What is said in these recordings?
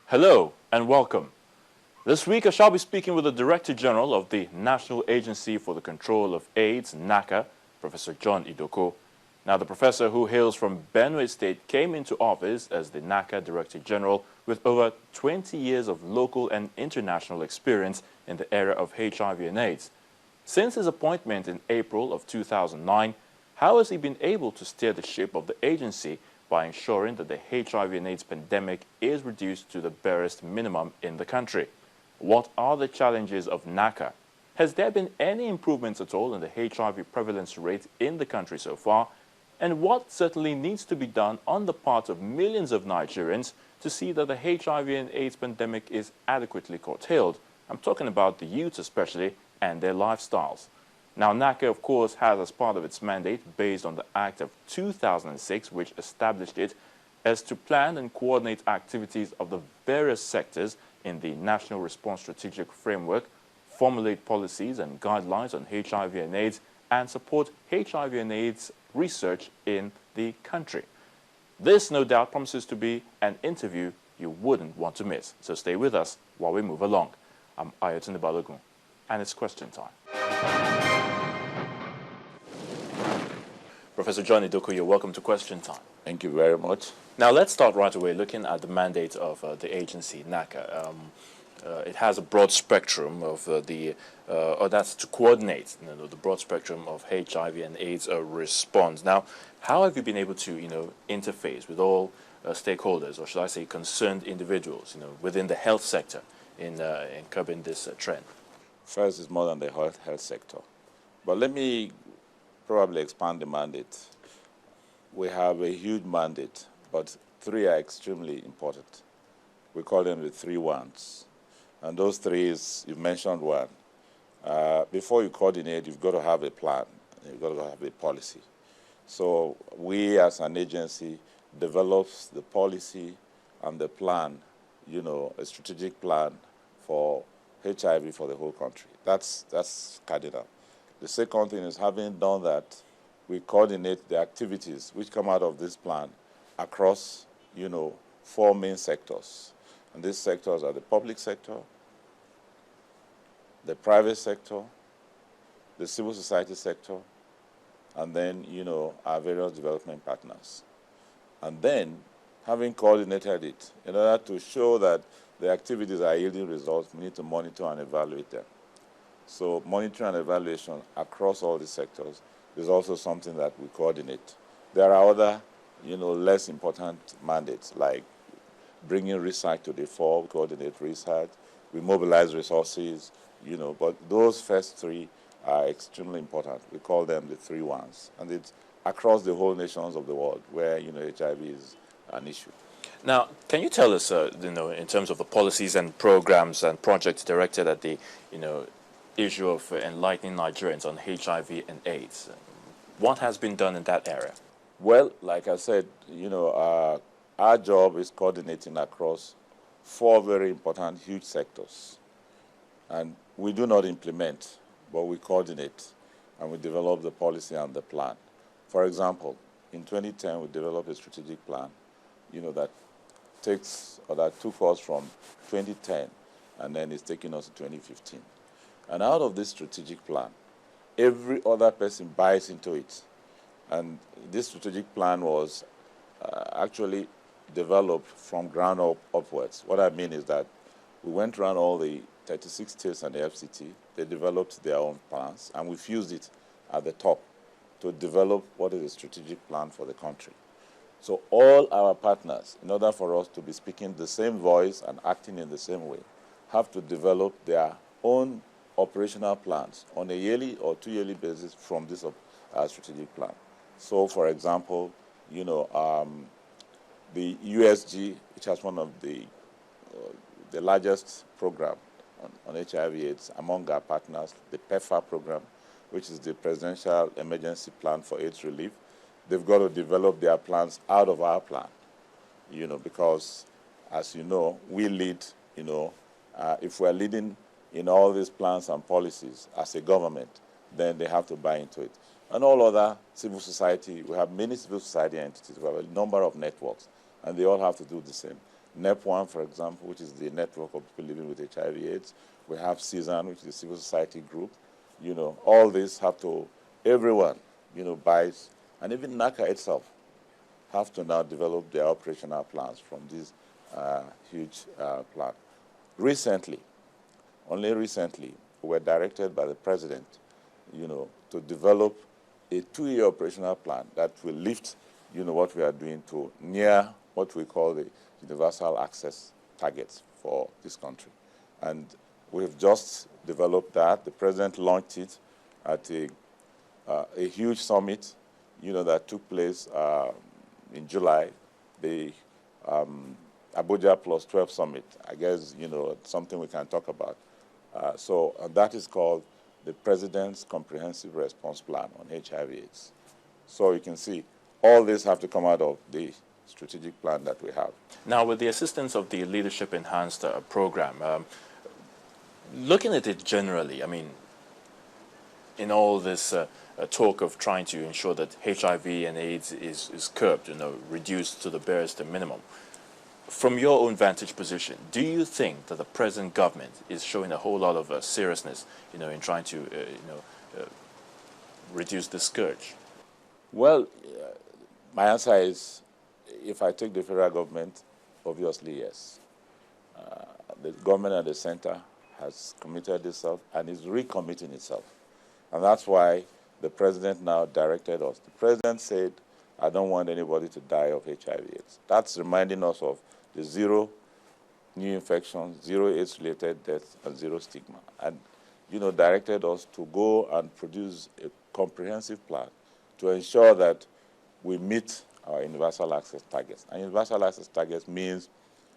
Hello and welcome. This week I shall be speaking with the Director General of the National Agency for the Control of AIDS, NACA, Professor John Idoko. Now, the professor, who hails from Benue State, came into office as the NACA Director General with over 20 years of local and international experience in the area of HIV and AIDS. Since his appointment in April of 2009, how has he been able to steer the ship of the agency by ensuring that the HIV and AIDS pandemic is reduced to the barest minimum in the country? What are the challenges of NACA? Has there been any improvements at all in the HIV prevalence rate in the country so far? And what certainly needs to be done on the part of millions of Nigerians to see that the HIV and AIDS pandemic is adequately curtailed? I'm talking about the youth especially and their lifestyles. Now, NACA, of course, has as part of its mandate, based on the Act of 2006, which established it, as to plan and coordinate activities of the various sectors in the National Response Strategic Framework, formulate policies and guidelines on HIV and AIDS, and support HIV and AIDS research in the country. This, no doubt, promises to be an interview you wouldn't want to miss. So stay with us while we move along. I'm Ayotunde Balogun, and it's question time. Professor John Idoko, you're welcome to Question Time. Thank you very much. Now, let's start right away looking at the mandate of the agency, NACA. It has a broad spectrum of that's to coordinate the broad spectrum of HIV and AIDS response. Now, how have you been able to interface with all stakeholders, or should I say concerned individuals, within the health sector in curbing this trend? First, it's more than the health sector. But let me probably expand the mandate. We have a huge mandate, but three are extremely important. We call them the 3 1s. And those three is, you've mentioned one. Before you coordinate, you've got to have a plan. You've got to have a policy. So we as an agency develops the policy and the plan, a strategic plan for HIV for the whole country. That's cardinal. The second thing is, having done that, we coordinate the activities which come out of this plan across, 4 main sectors. And these sectors are the public sector, the private sector, the civil society sector, and then, our various development partners. And then, having coordinated it, in order to show that the activities are yielding results, we need to monitor and evaluate them. So monitoring and evaluation across all the sectors is also something that we coordinate. There are other, less important mandates, like bringing research to the fore, we coordinate research, we mobilize resources, but those first three are extremely important. We call them the 3 1s. And it's across the whole nations of the world where, HIV is an issue. Now, can you tell us, in terms of the policies and programs and projects directed at the, issue of enlightening Nigerians on HIV and AIDS, what has been done in that area? Well, like I said, our job is coordinating across 4 very important, huge sectors. And we do not implement, but we coordinate, and we develop the policy and the plan. For example, in 2010, we developed a strategic plan, that took us from 2010, and then it's taking us to 2015. And out of this strategic plan, every other person buys into it. And this strategic plan was actually developed from ground up upwards. What I mean is that we went around all the 36 states and the FCT. They developed their own plans, and we fused it at the top to develop what is a strategic plan for the country. So all our partners, in order for us to be speaking the same voice and acting in the same way, have to develop their own operational plans on a yearly or 2-yearly basis from this strategic plan. So, for example, the USG, which has one of the largest program on HIV/AIDS among our partners, the PEPFAR program, which is the Presidential Emergency Plan for AIDS Relief, they've got to develop their plans out of our plan, because, as you know, we lead, if we're leading in all these plans and policies as a government, then they have to buy into it. And all other civil society, we have many civil society entities, we have a number of networks, and they all have to do the same. NEP1, for example, which is the network of people living with HIV/AIDS. We have CSAN, which is the civil society group. All this have to, everyone, buys, and even NACA itself have to now develop their operational plans from this huge plan. Recently, only recently, we were directed by the president, to develop a 2-year operational plan that will lift, what we are doing to near what we call the universal access targets for this country. And we've just developed that. The president launched it at a huge summit, that took place in July, the Abuja Plus 12 summit. I guess, something we can talk about. So that is called the President's Comprehensive Response Plan on HIV/AIDS. So you can see all this have to come out of the strategic plan that we have. Now, with the assistance of the Leadership Enhanced program, looking at it generally, I mean, in all this talk of trying to ensure that HIV and AIDS is curbed, reduced to the barest minimum, from your own vantage position, do you think that the present government is showing a whole lot of seriousness, in trying to, reduce the scourge? Well, my answer is, if I take the federal government, obviously yes. The government at the center has committed itself and is recommitting itself. And that's why the president now directed us. The president said, I don't want anybody to die of HIV/AIDS. That's reminding us of the 0 new infections, 0 AIDS-related deaths, and 0 stigma. And, directed us to go and produce a comprehensive plan to ensure that we meet our universal access targets. And universal access targets means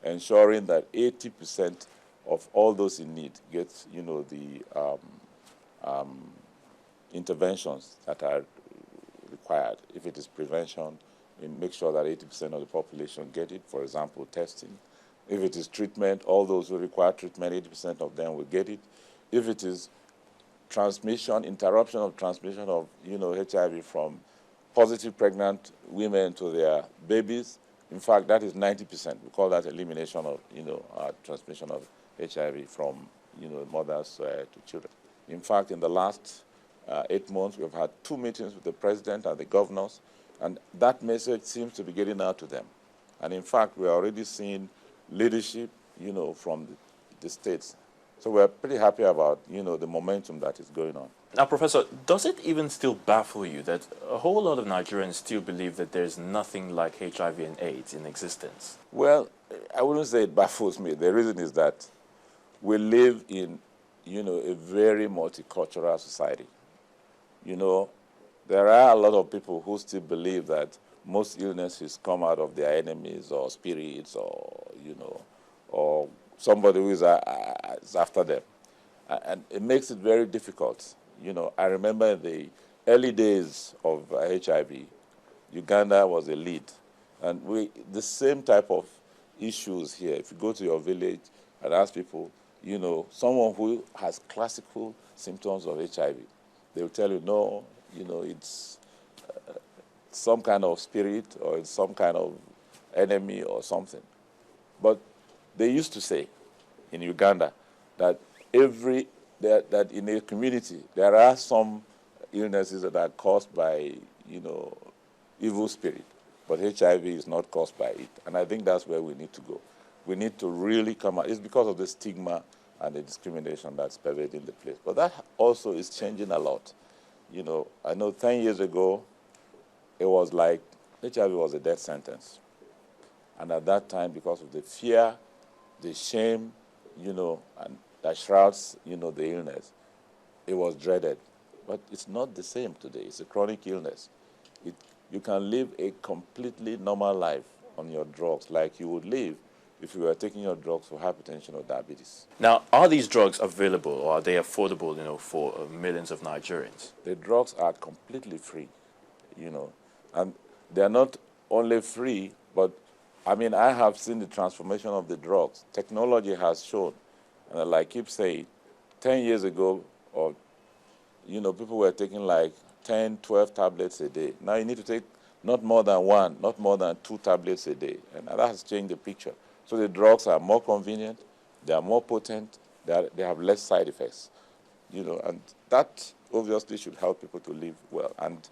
ensuring that 80% of all those in need get, the interventions that are required. If it is prevention, we make sure that 80% of the population get it, for example, testing. If it is treatment, all those who require treatment, 80% of them will get it. If it is transmission, interruption of transmission of, HIV from positive pregnant women to their babies, in fact, that is 90%. We call that elimination of, transmission of HIV from, mothers to children. In fact, in the last 8 months, we've had 2 meetings with the president and the governors, and that message seems to be getting out to them. And in fact, we're already seeing leadership, from the states. So we're pretty happy about, the momentum that is going on. Now, Professor, does it even still baffle you that a whole lot of Nigerians still believe that there's nothing like HIV and AIDS in existence? Well, I wouldn't say it baffles me. The reason is that we live in, a very multicultural society. There are a lot of people who still believe that most illnesses come out of their enemies or spirits or, or somebody who is after them. And it makes it very difficult. I remember in the early days of HIV, Uganda was a lead. And the same type of issues here. If you go to your village and ask people, someone who has classical symptoms of HIV, they will tell you, no, it's some kind of spirit or it's some kind of enemy or something. But they used to say in Uganda that that in a community there are some illnesses that are caused by, evil spirit, but HIV is not caused by it. And I think that's where we need to go. We need to really come out. It's because of the stigma and the discrimination that's pervading the place. But that also is changing a lot. I know 10 years ago, it was like HIV was a death sentence. And at that time, because of the fear, the shame, and that shrouds, the illness, it was dreaded. But it's not the same today. It's a chronic illness. You can live a completely normal life on your drugs like you would live if you were taking your drugs for hypertension or diabetes. Now, are these drugs available or are they affordable, for millions of Nigerians? The drugs are completely free, and they're not only free, but I have seen the transformation of the drugs. Technology has shown, and I keep saying, 10 years ago, people were taking like 10, 12 tablets a day. Now you need to take not more than 1, not more than 2 tablets a day, and that has changed the picture. So the drugs are more convenient, they are more potent, they have less side effects, and that obviously should help people to live well. And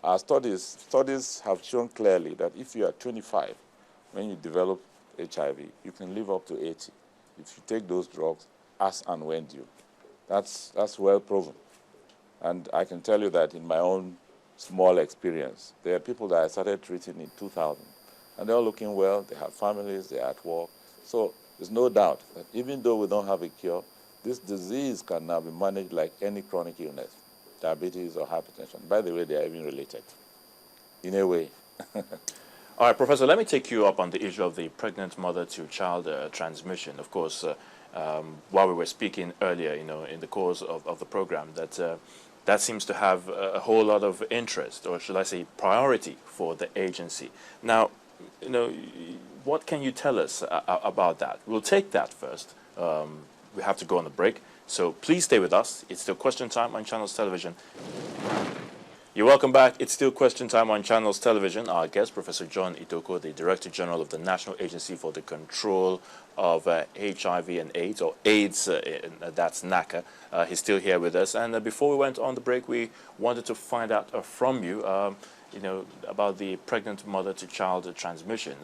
our studies have shown clearly that if you are 25 when you develop HIV, you can live up to 80 if you take those drugs as and when due. That's well proven. And I can tell you that in my own small experience, there are people that I started treating in 2000, and they're all looking well, they have families, they're at work. So there's no doubt that even though we don't have a cure, this disease can now be managed like any chronic illness, diabetes or hypertension. By the way, they are even related, in a way. All right, Professor, let me take you up on the issue of the pregnant mother-to-child transmission. Of course, while we were speaking earlier, in the course of the program, that seems to have a whole lot of interest, or should I say priority, for the agency. Now, what can you tell us about that? We'll take that first. We have to go on a break, so please stay with us. It's still Question Time on Channels Television. You're welcome back. It's still Question Time on Channels Television. Our guest, Professor John Idoko, the Director General of the National Agency for the Control of HIV and AIDS, or AIDS, that's NACA. He's still here with us. And before we went on the break, we wanted to find out from you, about the pregnant mother-to-child transmission.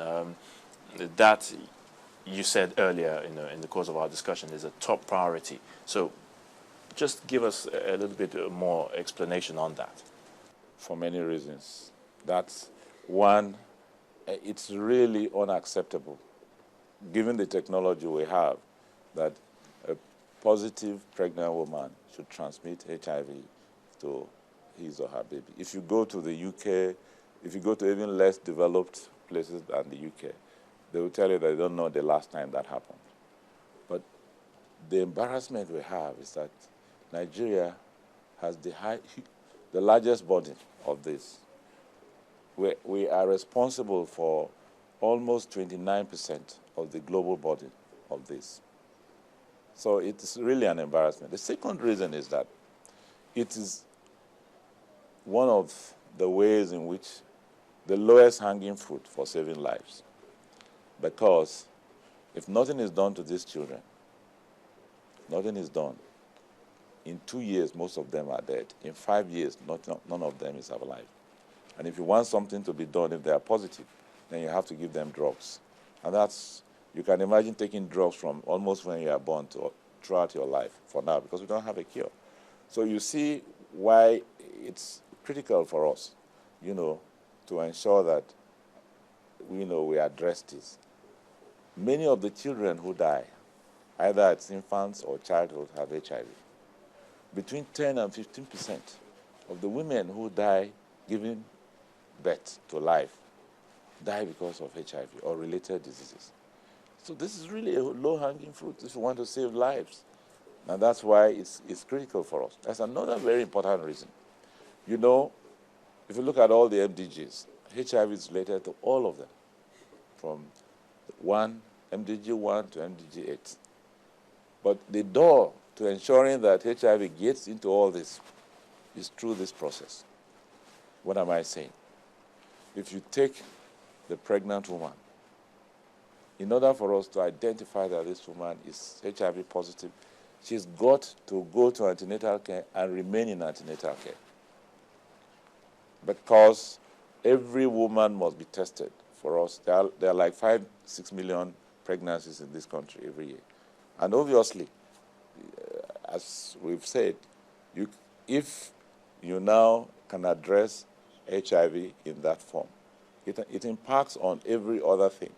That you said earlier, in the course of our discussion, is a top priority. So just give us a little bit more explanation on that. For many reasons. That's one, it's really unacceptable, given the technology we have, that a positive pregnant woman should transmit HIV to his or her baby. If you go to the UK, if you go to even less developed places than the UK, they will tell you that they don't know the last time that happened. But the embarrassment we have is that Nigeria has the largest burden of this. We are responsible for almost 29% of the global burden of this. So it's really an embarrassment. The second reason is that it is one of the ways in which the lowest hanging fruit for saving lives. Because if nothing is done to these children, nothing is done. In 2 years, most of them are dead. In 5 years, none of them is alive. And if you want something to be done, if they are positive, then you have to give them drugs. And you can imagine taking drugs from almost when you are born to throughout your life for now, because we don't have a cure. So you see why it's critical for us, to ensure that we address this. Many of the children who die, either as infants or childhood, have HIV. Between 10 and 15% of the women who die giving birth to life die because of HIV or related diseases. So this is really a low-hanging fruit if you want to save lives. And that's why it's critical for us. That's another very important reason. If you look at all the MDGs, HIV is related to all of them, from MDG 1 to MDG 8. But the door to ensuring that HIV gets into all this is through this process. What am I saying? If you take the pregnant woman, in order for us to identify that this woman is HIV positive, she's got to go to antenatal care and remain in antenatal care. Because every woman must be tested for us. There are like 5-6 million pregnancies in this country every year. And obviously, as we've said, if you now can address HIV in that form, it impacts on every other thing.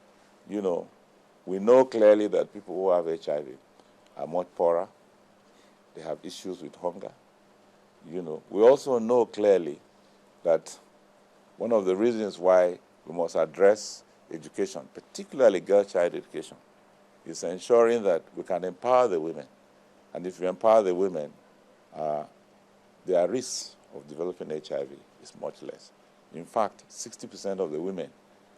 We know clearly that people who have HIV are much poorer. They have issues with hunger. We also know clearly that one of the reasons why we must address education, particularly girl-child education, is ensuring that we can empower the women. And if we empower the women, their risk of developing HIV is much less. In fact, 60% of the women,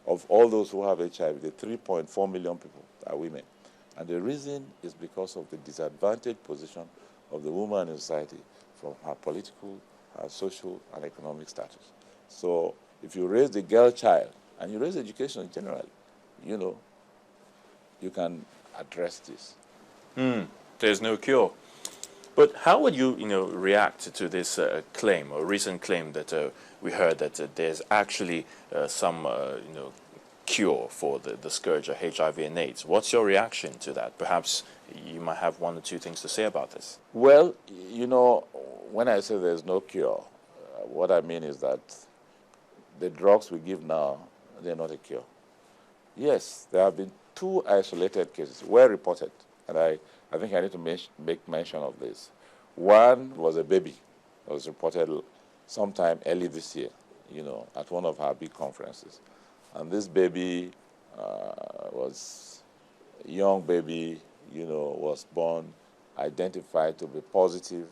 of all those who have HIV, the 3.4 million people are women. And the reason is because of the disadvantaged position of the woman in society from her political, her social, and economic status. So if you raise the girl child, and you raise education generally, you can address this. There's no cure. But how would you, react to this claim, or recent claim that we heard that there's actually some, cure for the scourge of HIV and AIDS? What's your reaction to that? Perhaps you might have one or two things to say about this. Well, when I say there's no cure, what I mean is that the drugs we give now, they're not a cure. Yes, there have been 2 isolated cases, well reported, and I think I need to make mention of this. One was a baby that was reported sometime early this year, at one of our big conferences. And this baby was a young baby, was born, identified to be positive